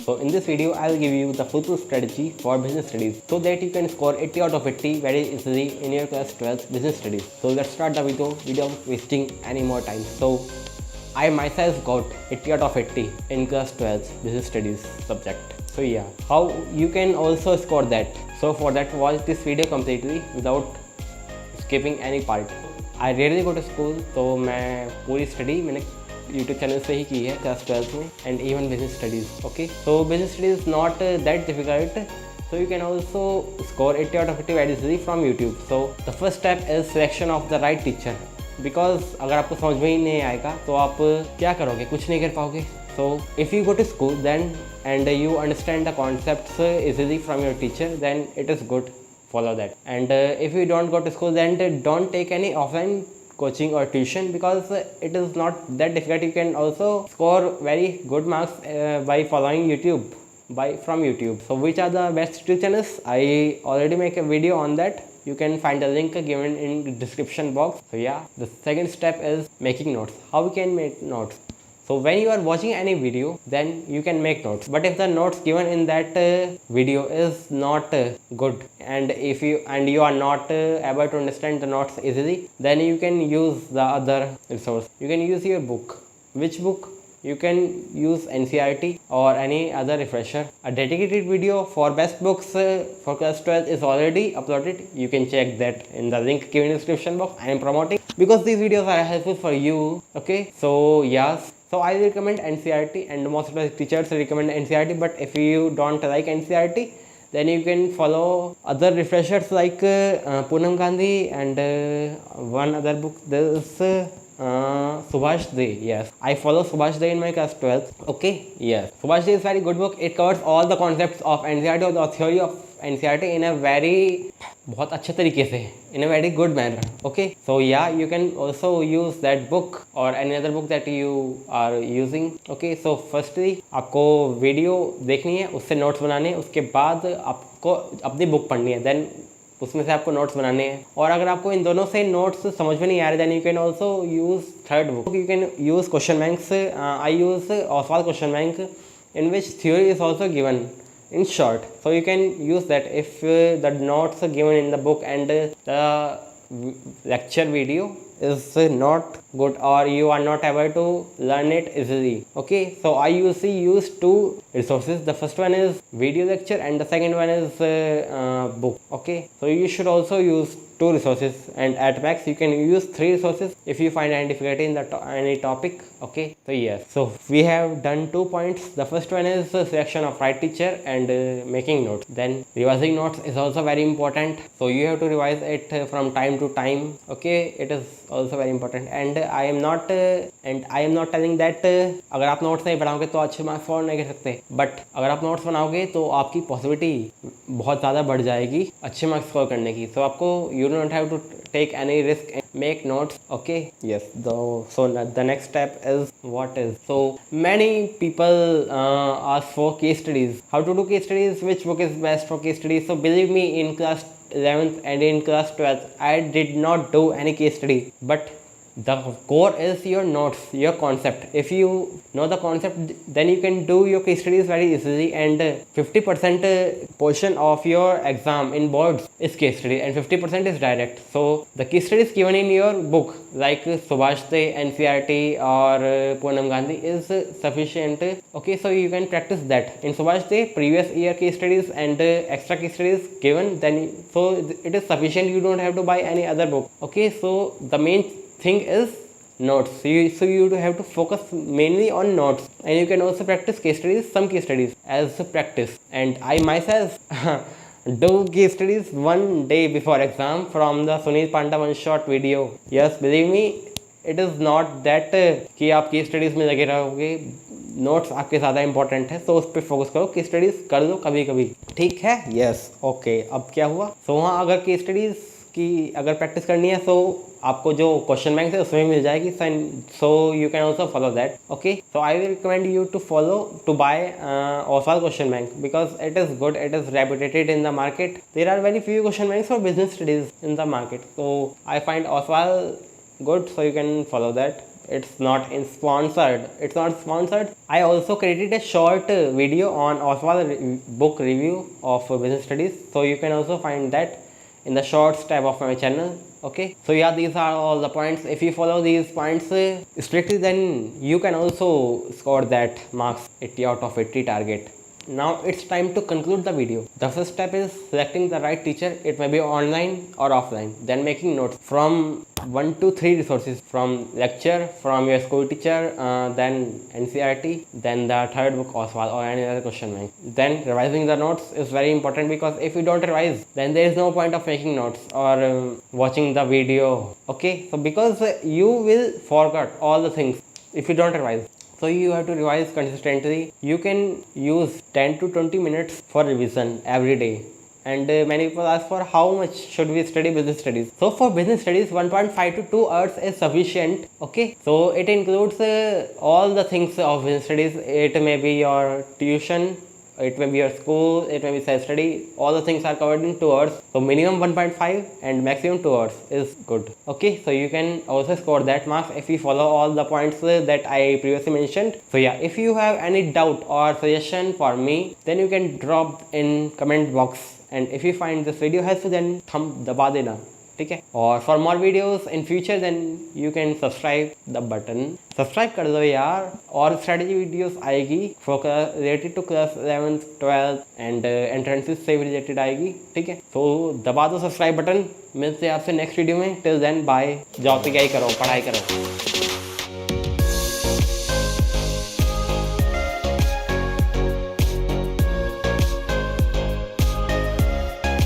So in this video, I'll give you the foolproof strategy for business studies so that you can score 80 out of 80 very easily in your class 12 business studies. So let's start the video without wasting any more time. So I myself got 80 out of 80 in class 12 business studies subject. So yeah, how you can also score that. So for that, watch this video completely without skipping any part. I rarely go to school, तो मैं पूरी study मैंने YouTube channel से ही की है class 12 में and even business studies. Okay, so business studies is not that difficult, so you can also score 80 out of 80 very easily from YouTube. So the first step is selection of the right teacher, because अगर आपको समझ में ही नहीं आएगा तो आप क्या करोगे, कुछ नहीं कर पाओगे. So if you go to school then and you understand the concepts easily from your teacher, then it is good, follow that. And if you don't go to school, then don't take any offline coaching or tuition, because it is not that difficult. You can also score very good marks by following YouTube, from YouTube. So which are the best YouTube channels? I already make a video on that. You can find the link given in the description box. So yeah, the second step is making notes. How we can make notes? So when you are watching any video, then you can make notes. But if the notes given in that video is not good, and if you are not able to understand the notes easily, then you can use the other resource. You can use your book. Which book? You can use NCERT or any other refresher. A dedicated video for best books for class 12 is already uploaded. You can check that in the link given in the description box. I am promoting because these videos are helpful for you. Okay, so yes. So I recommend NCERT, and most of the teachers recommend NCERT. But if you don't like NCERT, then you can follow other refreshers like Poonam Gandhi and one other book. This Subhash De. Yes, I follow Subhash De in my class 12th. Okay, yes, Subhash De is very good book. It covers all the concepts of NCERT or the theory of NCERT in a very बहुत अच्छे तरीके से, in a very good manner. Okay, so yeah, you can also use that book or any other book that you are using. Okay, so firstly आपको video देखनी है, उससे notes बनाने हैं, उसके बाद आपको अपनी बुक पढ़नी है, देन उसमें से आपको नोट्स बनाने हैं. और अगर आपको इन दोनों से नोट्स समझ में नहीं आ रहे, then you can also use third book. You can use question banks. I use Oswal question bank in which theory is also given in short. So you can use that if the notes are given in the book and the lecture video is not good, or you are not able to learn it easily. Okay, so I usually use two resources. The first one is video lecture and the second one is book. Okay, so you should also use two resources, and at max you can use three resources if you find any difficulty in any topic. Okay, so yes, so we have done 2 points. The first one is selection of right teacher and making notes. Then revising notes is also very important, so you have to revise it from time to time. Okay, it is also very important. And I am not telling that अगर आप notes नहीं बनाओगे तो अच्छे marks score नहीं कर सकते, but अगर आप नोट्स बनाओगे तो आपकी पॉसिबिलिटी बहुत ज़्यादा बढ़ जाएगी अच्छे मार्क्स स्कोर करने की. So आपको you don't have to take any risk and make notes. Okay, yes. So the next step is what is. So many people ask for case studies. How to do case studies? Which book is best for case studies? So believe me, in class 11th and in class 12th, I did not do any case study, but the core is your notes, your concept. If you know the concept, then you can do your case studies very easily, and 50% portion of your exam in boards is case study and 50% is direct. So the case studies given in your book like Subhash De, NCERT or Poonam Gandhi is sufficient. Okay, so you can practice that. In Subhash De, previous year case studies and extra case studies given, then so it is sufficient. You don't have to buy any other book. Okay, so the main thing is notes. So you have to focus mainly on notes, and you can also practice case studies, some case studies as practice. And I myself do case studies one day before exam from the Sunil Panda one shot video. Yes, believe me, it is not that कि आप case studies में लगे रहोगे. Notes आपके ज़्यादा important है, तो उस पर फोकस करो. केस स्टडीज़ कर लो कभी कभी, ठीक है. Yes, okay. अब क्या हुआ? सो वहाँ अगर केस स्टडीज़ की अगर प्रैक्टिस करनी है, सो आपको जो क्वेश्चन बैंक है उसमें मिल जाएगी. So you can also follow that. Okay, so I will recommend you to buy Oswal question bank, because it is good, it is reputated in the market. There are very few question banks for business studies in the market, so I find Oswal good, so you can follow that. It's not in sponsored. It's not sponsored. I also created a short video on Oswald book review of business studies, so you can also find that in the shorts tab of my channel. Okay, so yeah, these are all the points. If you follow these points strictly, then you can also score that marks 80 out of 80 target. Now it's time to conclude the video. The first step is selecting the right teacher. It may be online or offline. Then making notes from 1 to 3 resources, from lecture, from your school teacher, then NCERT, then the third book Oswald or any other question bank. Then revising the notes is very important, because if you don't revise, then there is no point of making notes or watching the video. Okay, so because you will forget all the things if you don't revise. So you have to revise consistently. You can use 10 to 20 minutes for revision every day. And many people ask for how much should we study business studies. So for business studies, 1.5 to 2 hours is sufficient. Okay, so it includes all the things of business studies. It may be your tuition, it may be your school, it may be self-study. All the things are covered in 2 hours. So minimum 1.5 and maximum 2 hours is good. Okay, so you can also score that marks if you follow all the points that I previously mentioned. So yeah, if you have any doubt or suggestion for me, then you can drop in comment box. And if you find this video helpful, then thumb दबा देना, ठीक है. और for more videos in future then you can subscribe the button. Subscribe कर दो यार. और strategy videos आएगी related to class 11th 12th and entrances से भी रिलेटेड आएगी, ठीक है. तो दबा दो सब्सक्राइब बटन. मिलते हैं आपसे नेक्स्ट वीडियो में. Till then bye. जाओ तैयारी करो, पढ़ाई करो.